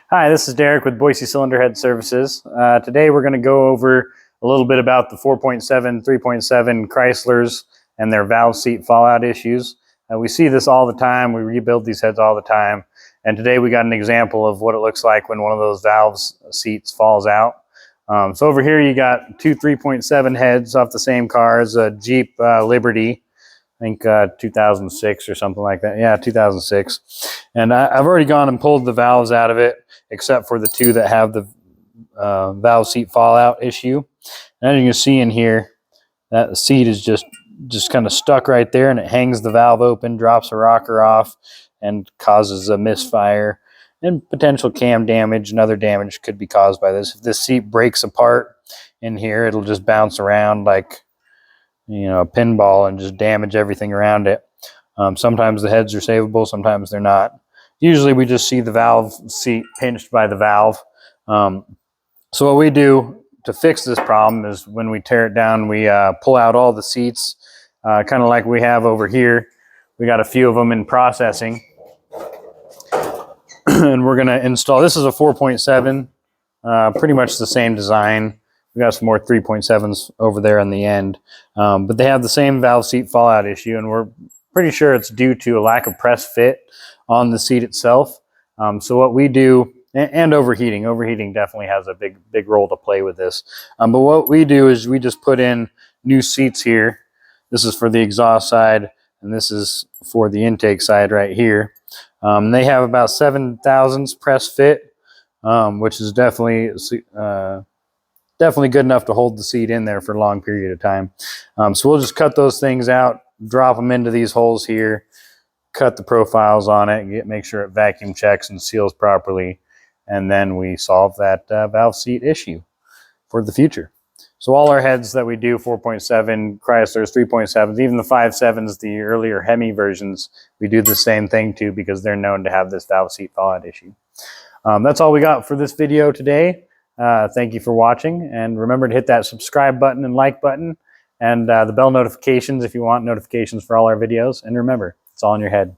Hi, this is Derek with Boise Cylinder Head Services. Today we're going to go over a little bit about the 4.7, 3.7 Chryslers and their valve seat fallout issues. We see this all the time. We rebuild these heads all the time. And today we got an example of what it looks like when one of those valve seats falls out. So over here you got two 3.7 heads off the same cars, a Jeep Liberty. I think 2006 or something like that. Yeah, 2006. And I've already gone and pulled the valves out of it, except for the two that have the valve seat fallout issue. And as you can see in here, that seat is just kind of stuck right there, and it hangs the valve open, drops a rocker off, and causes a misfire and potential cam damage and other damage could be caused by this. If this seat breaks apart in here, it'll just bounce around like, you know, a pinball and just damage everything around it. Sometimes the heads are savable, sometimes they're not. Usually we just see the valve seat pinched by the valve. So what we do to fix this problem is when we tear it down, we pull out all the seats, kind of like we have over here. We got a few of them in processing. And we're going to install, this is a 4.7, pretty much the same design. We got some more 3.7s over there on the end, but they have the same valve seat fallout issue, and we're pretty sure it's due to a lack of press fit on the seat itself. So what we do, and overheating definitely has a big role to play with this. But what we do is we just put in new seats here. This is for the exhaust side, and this is for the intake side right here. They have about 7 thousandths press fit, which is definitely good enough to hold the seat in there for a long period of time. So we'll just cut those things out, drop them into these holes here, cut the profiles on it, make sure it vacuum checks and seals properly, and then we solve that valve seat issue for the future. So all our heads that we do, 4.7, Chryslers, 3.7s, even the 5.7s, the earlier Hemi versions, we do the same thing too because they're known to have this valve seat fallout issue. That's all we got for this video today. Thank you for watching, and remember to hit that subscribe button and like button, and the bell notifications if you want notifications for all our videos. And remember, it's all in your head.